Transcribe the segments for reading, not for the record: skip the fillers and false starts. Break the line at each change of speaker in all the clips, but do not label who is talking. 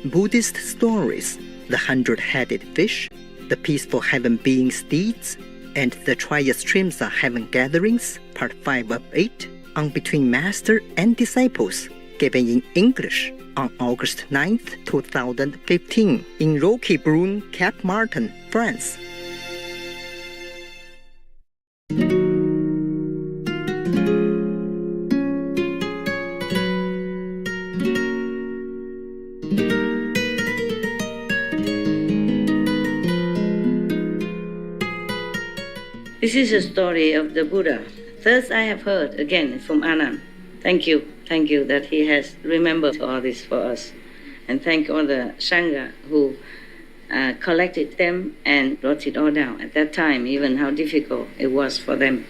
Buddhist stories, the 100-headed fish, the peaceful heaven being steeds, and the Triastrimsa heaven gatherings, part 5 of 8, on Between Master and Disciples, given in English on August 9th, 2015, in Roquebrune, Cap Martin, France.
This is a story of the Buddha. First I have heard again from Anand. Thank you that he has remembered all this for us. And thank all the Sangha who collected them and wrote it all down. At that time, even how difficult it was for them.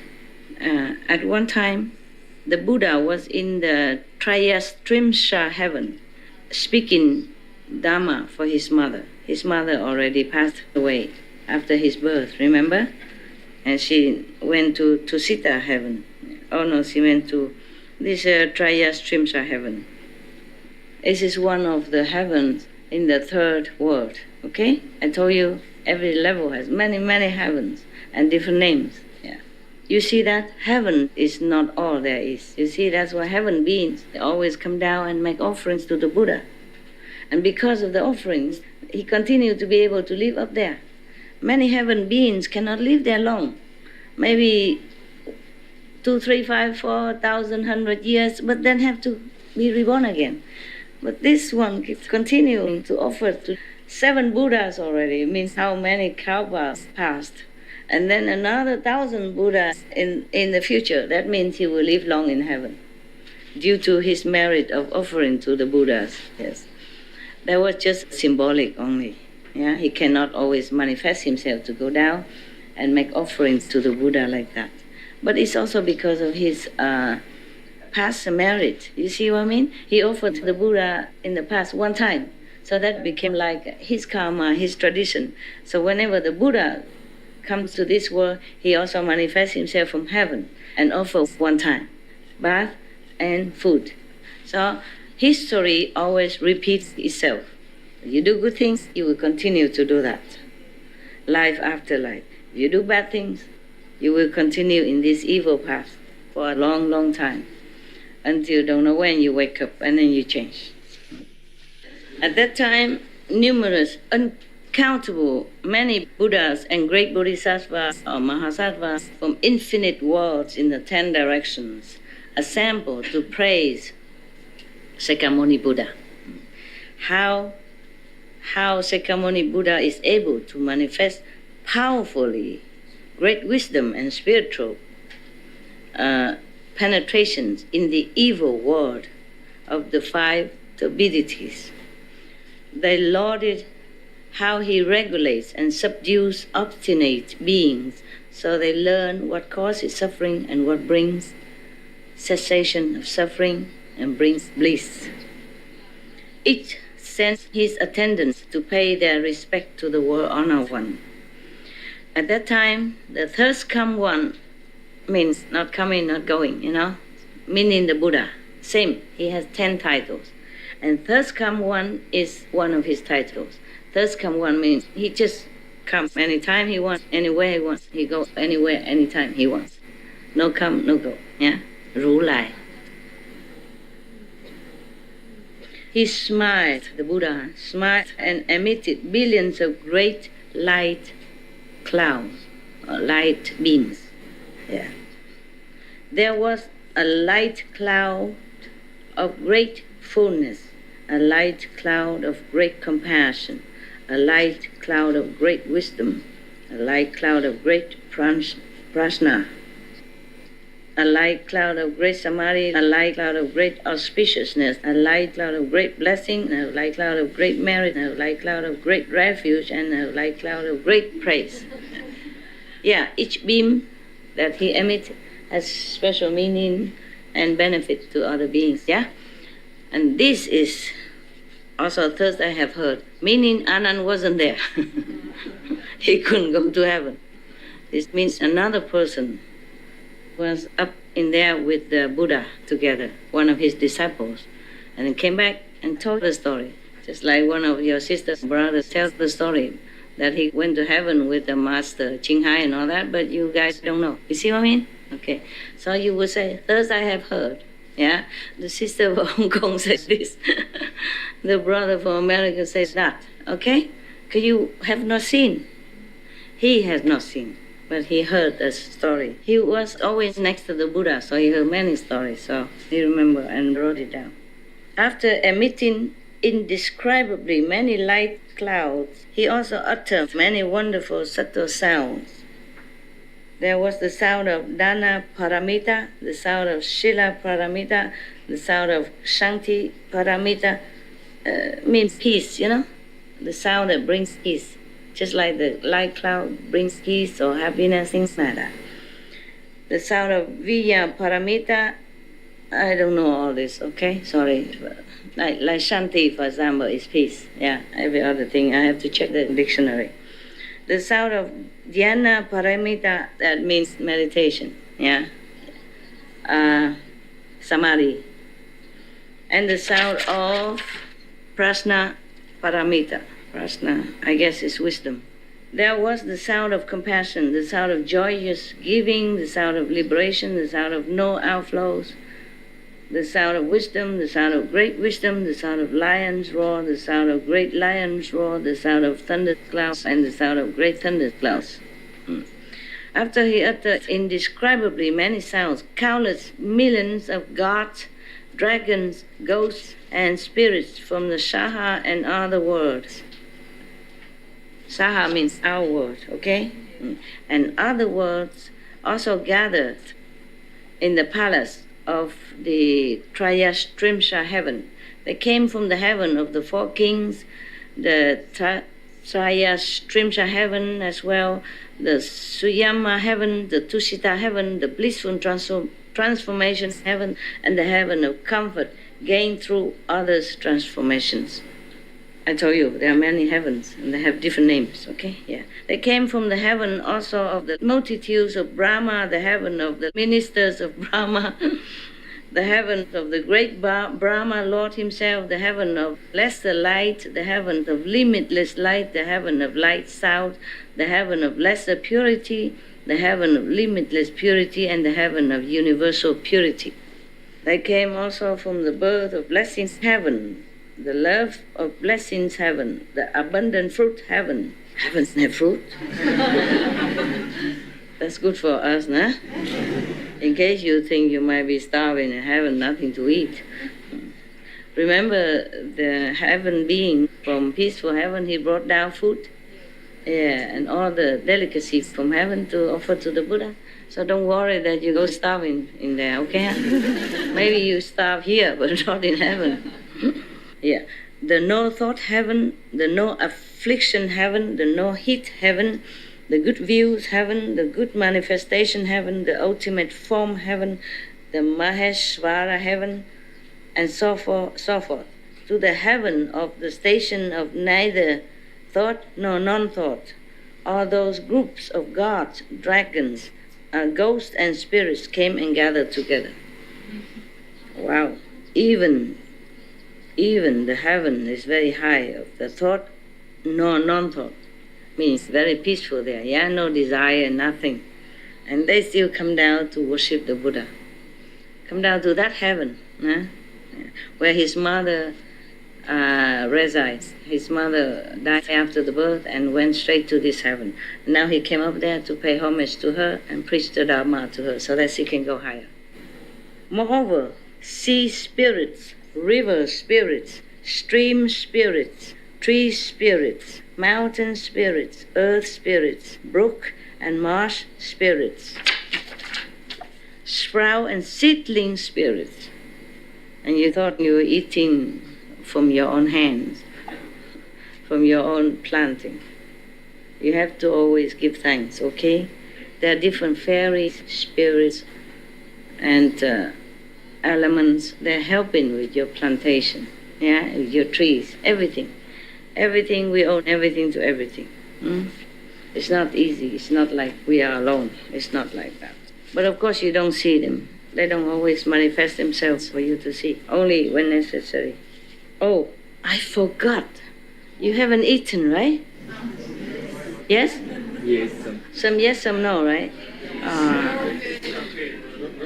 At one time, the Buddha was in the Triastrimsa heaven, speaking Dharma for his mother. His mother already passed away after his birth, remember? And she went to Sita heaven. Oh no, she went to this Triastrimsa heaven. This is one of the heavens in the third world, okay? I told you every level has many, many heavens and different names. Yeah. You see that? Heaven is not all there is. You see, that's why heaven beings, they always come down and make offerings to the Buddha. And because of the offerings, he continued to be able to live up there. Many heaven beings cannot live there long. Maybe 2, 3, 5, 4,000, 100 years, but then have to be reborn again. But this one keeps continuing to offer to 7 Buddhas already. It means how many Kalpas passed. And then another 1,000 Buddhas in the future. That means he will live long in heaven due to his merit of offering to the Buddhas. Yes, that was just symbolic only. Yeah, he cannot always manifest himself to go down and make offerings to the Buddha like that. But it's also because of his past merit. You see what I mean? He offered to the Buddha in the past one time. So that became like his karma, his tradition. So whenever the Buddha comes to this world, he also manifests himself from heaven and offers one time, bath and food. So history always repeats itself. You do good things, you will continue to do that. Life after life. If you do bad things, you will continue in this evil path for a long, long time until you don't know when you wake up and then you change. At that time, numerous, uncountable, many Buddhas and great Bodhisattvas or Mahasattvas from infinite worlds in the 10 directions assembled to praise Sakyamuni Buddha. How Sakyamuni Buddha is able to manifest powerfully great wisdom and spiritual penetrations in the evil world of the 5 turbidities. They lauded how he regulates and subdues obstinate beings so they learn what causes suffering and what brings cessation of suffering and brings bliss. Each sends his attendants to pay their respect to the World Honor One. At that time, the thirst come one means not coming, not going, meaning the Buddha. Same, he has 10 titles. And thirst come one is one of his titles. Thirst come one means he just comes anytime he wants, anywhere he wants. He goes anywhere, anytime he wants. No come, no go. Yeah? Ru Lai. He smiled, the Buddha smiled and emitted billions of great light clouds, or light beams. Yeah. There was a light cloud of great fullness, a light cloud of great compassion, a light cloud of great wisdom, a light cloud of great prajna, a light cloud of great samadhi, a light cloud of great auspiciousness, a light cloud of great blessing, a light cloud of great merit, a light cloud of great refuge, and a light cloud of great praise. Yeah, each beam that he emits has special meaning and benefit to other beings, yeah? And this is also thirst I have heard, meaning Anand wasn't there. He couldn't go to heaven. This means another person was up in there with the Buddha together, one of his disciples, and then came back and told the story. Just like one of your sister's brothers tells the story that he went to heaven with the master Qinghai and all that, but you guys don't know. You see what I mean? Okay. So you would say, thus I have heard. Yeah? The sister from Hong Kong says this. The brother from America says that. Okay? Because you have not seen. He has not seen, but he heard the story. He was always next to the Buddha, so he heard many stories, so he remembered and wrote it down. After emitting indescribably many light clouds, he also uttered many wonderful subtle sounds. There was the sound of Dana Paramita, the sound of Shila Paramita, the sound of Shanti Paramita, means peace, you know? The sound that brings peace. Just like the light cloud brings peace or happiness, things like that. The sound of Vijaya Paramita, I don't know all this, okay? Sorry. Like Shanti, for example, is peace. Yeah, every other thing, I have to check the dictionary. The sound of Dhyana Paramita, that means meditation, yeah? Samadhi. And the sound of Prasna Paramita. Prasna, I guess, is wisdom. There was the sound of compassion, the sound of joyous giving, the sound of liberation, the sound of no outflows, the sound of wisdom, the sound of great wisdom, the sound of lions roar, the sound of great lions roar, the sound of thunderclouds, and the sound of great thunderclouds. After he uttered indescribably many sounds, countless millions of gods, dragons, ghosts, and spirits from the Saha and other worlds. Saha means our world, okay? And other worlds also gathered in the palace of the Trayastrimsha heaven. They came from the heaven of the four kings, the Trayastrimsha heaven as well, the Suyama heaven, the Tushita heaven, the blissful transformation heaven, and the heaven of comfort gained through others' transformations. I told you, there are many heavens, and they have different names, okay? Yeah. They came from the heaven also of the multitudes of Brahma, the heaven of the ministers of Brahma, the heaven of the great Brahma Lord himself, the heaven of lesser light, the heaven of limitless light, the heaven of light sound, the heaven of lesser purity, the heaven of limitless purity, and the heaven of universal purity. They came also from the birth of blessings heaven, the love of blessings heaven, the abundant fruit heaven. Heavens have fruit. That's good for us, nah? In case you think you might be starving and having nothing to eat. Remember the heaven being from peaceful heaven, he brought down food. Yeah, and all the delicacies from heaven to offer to the Buddha. So don't worry that you go starving in there, okay? Maybe you starve here, but not in heaven. Yeah, the no thought heaven, the no affliction heaven, the no heat heaven, the good views heaven, the good manifestation heaven, the ultimate form heaven, the Maheshvara heaven, and so forth, to the heaven of the station of neither thought nor non-thought. All those groups of gods, dragons, ghosts and spirits came and gathered together. Wow, even the heaven is very high of the thought nor non-thought. Means very peaceful there, yeah, no desire, nothing. And they still come down to worship the Buddha. Come down to that heaven, where his mother resides. His mother died after the birth and went straight to this heaven. And now he came up there to pay homage to her and preach the Dharma to her so that she can go higher. Moreover, sea spirits, river spirits, stream spirits, tree spirits, mountain spirits, earth spirits, brook and marsh spirits, sprout and seedling spirits. And you thought you were eating from your own hands, from your own planting. You have to always give thanks, okay? There are different fairies, spirits, and elements. They're helping with your plantation, yeah, with your trees, everything. Everything, we own everything to everything. It's not easy. It's not like we are alone. It's not like that. But of course you don't see them. They don't always manifest themselves for you to see, only when necessary. Oh, I forgot. You haven't eaten, right? Yes?
Yes.
Some yes, some no, right?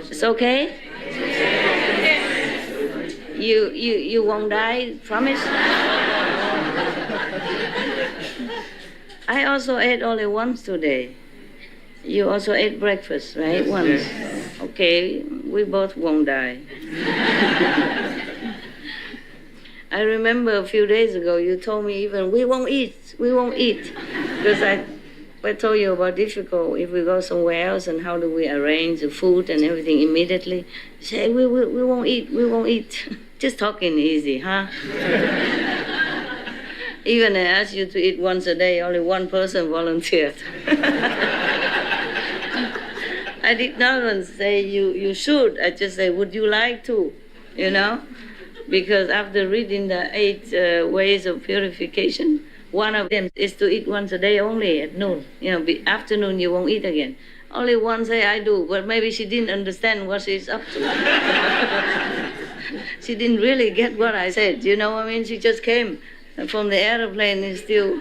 It's okay? You won't die, promise? I also ate only once today. You also ate breakfast, right? Once. Okay, we both won't die. I remember a few days ago you told me even, we won't eat. Because I told you about difficult if we go somewhere else and how do we arrange the food and everything immediately. You say, we won't eat. Just talking easy, huh? Even I asked you to eat once a day, only one person volunteered. I did not say you should. I just say, would you like to? You know? Because after reading the 8 ways of purification, one of them is to eat once a day only at noon. Afternoon you won't eat again. Only one say I do, but maybe she didn't understand what she's up to. She didn't really get what I said. You know what I mean? She just came from the airplane and still...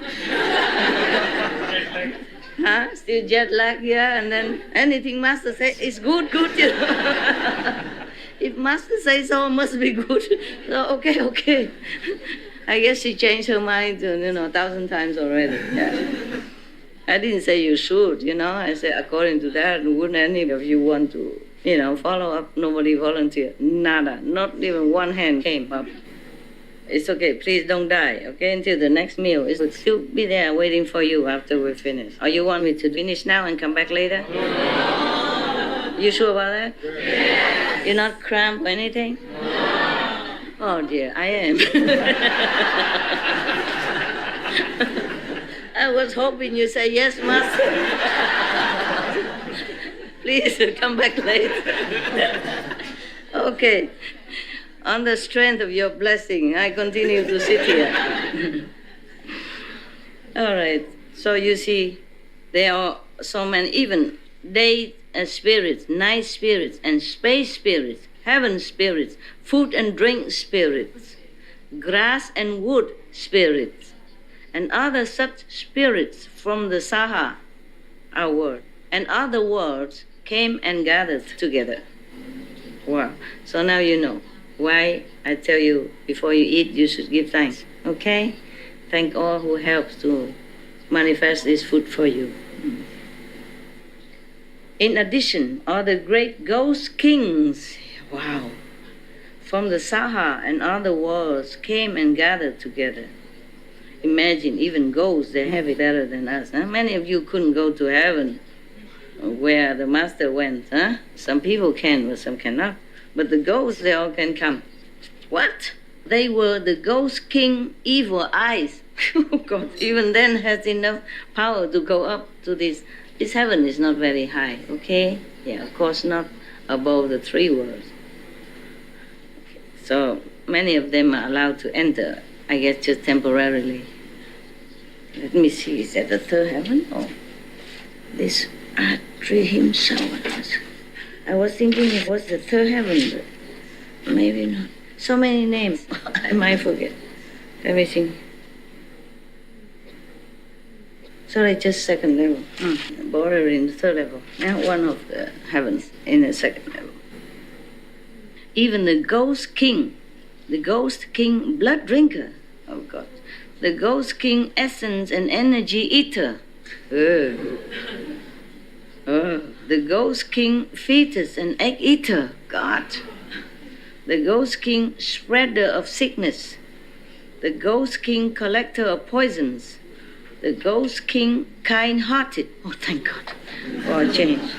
Still jet lag, yeah, and then anything master say, it's good, you know. If master says so, it must be good. So, okay. I guess she changed her mind, 1,000 times already. Yeah. I didn't say you should, I said according to that, wouldn't any of you want to, follow up? Nobody volunteered. Nada. Not even one hand came up. It's okay. Please don't die, okay? Until the next meal. It will still be there waiting for you after we finish. Or you want me to finish now and come back later? No. You sure about that? Yeah. You're not cramped or anything? No. Oh dear, I am. I was hoping you say yes, master. Please come back later. Okay. On the strength of your blessing, I continue to sit here. All right. So you see, there are so many, even day spirits, night spirits, and space spirits, heaven spirits, food and drink spirits, grass and wood spirits, and other such spirits from the Saha, our world, and other worlds came and gathered together. Wow. So now you know why I tell you before you eat you should give thanks. Okay? Thank all who helps to manifest this food for you. In addition, all the great ghost kings, wow, from the Saha and other worlds came and gathered together. Imagine, even ghosts, they have it better than us. Huh? Many of you couldn't go to heaven where the master went. Huh? Some people can, but some cannot. But the ghosts, they all can come. What? They were the ghost king evil eyes. Oh God, even then has enough power to go up to this. This heaven is not very high, okay? Yeah, of course not above the 3 worlds. Okay. So many of them are allowed to enter, I guess just temporarily. Let me see, is that the 3rd heaven? Oh, this Atri himself. I was thinking it was the 3rd heaven, but maybe not. So many names, I might forget. Let me think. Sorry, just 2nd level. Border in the 3rd level. Now one of the heavens in the 2nd level. Even the ghost king blood drinker, oh God, the ghost king essence and energy eater. The ghost king fetus and egg eater, God. The ghost king spreader of sickness. The ghost king collector of poisons. The ghost king kind-hearted. Oh, thank God for a change.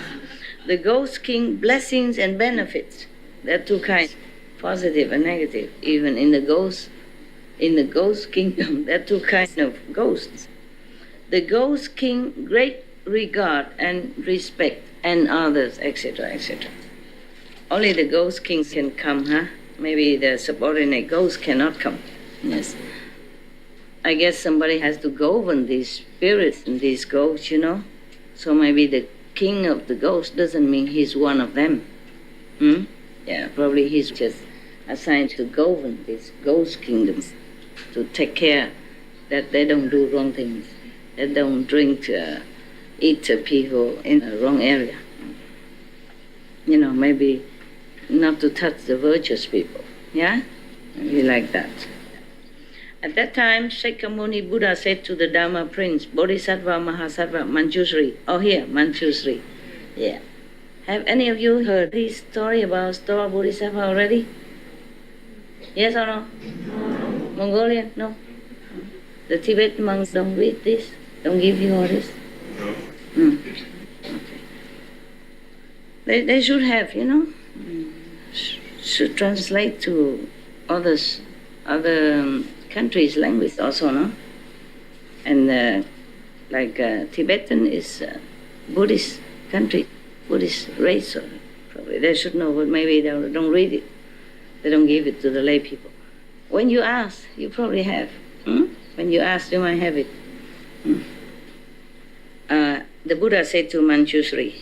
The ghost king blessings and benefits. There are 2 kinds, positive and negative. Even in the ghost kingdom, there are 2 kinds of ghosts. The ghost king great regard and respect, and others, etc., etc. Only the ghost kings can come, huh? Maybe the subordinate ghosts cannot come. Yes. I guess somebody has to govern these spirits and these ghosts, So maybe the king of the ghosts doesn't mean he's one of them. Yeah, probably he's just assigned to govern these ghost kingdoms, to take care that they don't do wrong things, they don't drink, eat people in the wrong area. Maybe not to touch the virtuous people, yeah? Maybe like that. At that time, Shakyamuni Buddha said to the Dharma Prince, Bodhisattva Mahasattva Manjushri, here, Manjushri, yeah. Have any of you heard this story about Stoa Bodhisattva already? Yes or no? Mongolian? No? The Tibetan monks don't read this? Don't give you all this? No. Okay. They should have, should translate to other countries' language also, no? And Tibetan is Buddhist country, Buddhist race, so probably they should know, but maybe they don't read it. They don't give it to the lay people. When you ask, you probably have. When you ask, you might have it. The Buddha said to Manjushri,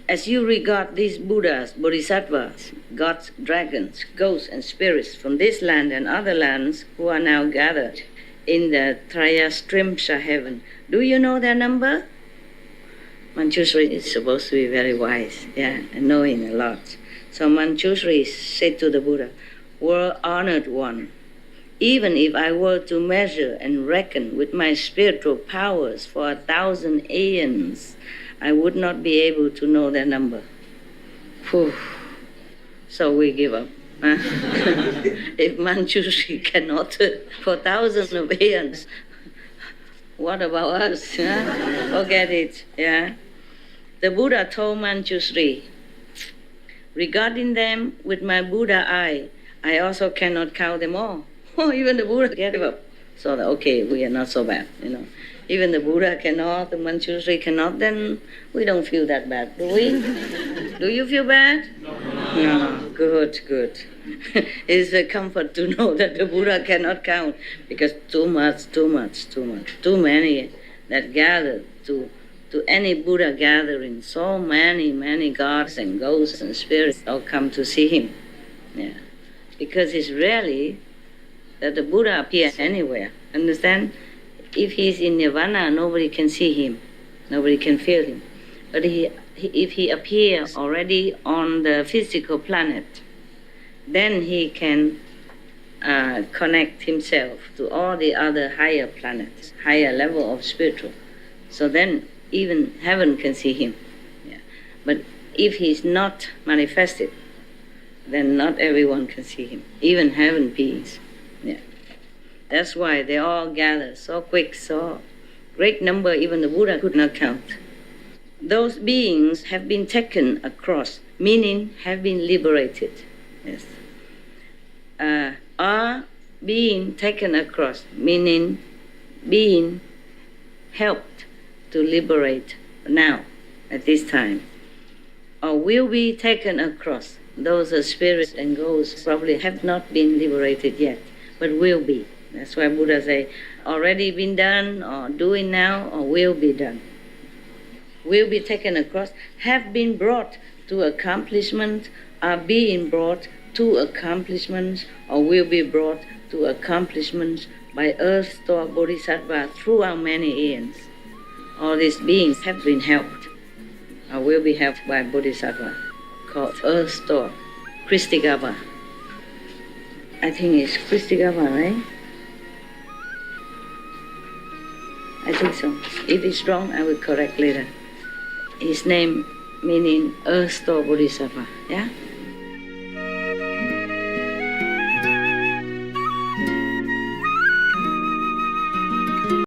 as you regard these Buddhas, Bodhisattvas, gods, dragons, ghosts, and spirits from this land and other lands who are now gathered in the Trayastrimsa heaven, do you know their number? Manjushri is supposed to be very wise, and knowing a lot. So Manjushri said to the Buddha, "World honored one, even if I were to measure and reckon with my spiritual powers for 1,000 aeons, I would not be able to know their number." Whew. So we give up. If Manjushri cannot for thousands of aeons, what about us? Forget it. The Buddha told Manjushri, regarding them with my Buddha eye, I also cannot count them all. Even the Buddha gave up. So we are not so bad, Even the Buddha cannot, the Manjushri cannot, then we don't feel that bad, do we? Do you feel bad? No. Good. It's a comfort to know that the Buddha cannot count, because too many that gather to any Buddha gathering, so many gods and ghosts and spirits all come to see him. Because it's rarely that the Buddha appears anywhere. Understand? If he's in nirvana, nobody can see him, nobody can feel him. But if he appears already on the physical planet, then he can connect himself to all the other higher planets, higher level of spiritual. So then even heaven can see him. But if he's not manifested, then not everyone can see him, even heaven beings. That's why they all gather so quick, so great number, even the Buddha could not count. Those beings have been taken across, meaning have been liberated. Are being taken across, meaning being helped to liberate now, at this time. Or will be taken across. Those are spirits and ghosts probably have not been liberated yet, but will be. That's why Buddha say, already been done, or doing now, or will be done. Will be taken across, have been brought to accomplishment, are being brought to accomplishments, or will be brought to accomplishments by Earth Store Bodhisattva throughout many eons. All these beings have been helped, or will be helped by Bodhisattva, called Earth Store, Kristigava. I think it's Kristigava, right? I think so. If it's wrong, I will correct later. His name meaning Earth Store Bodhisattva,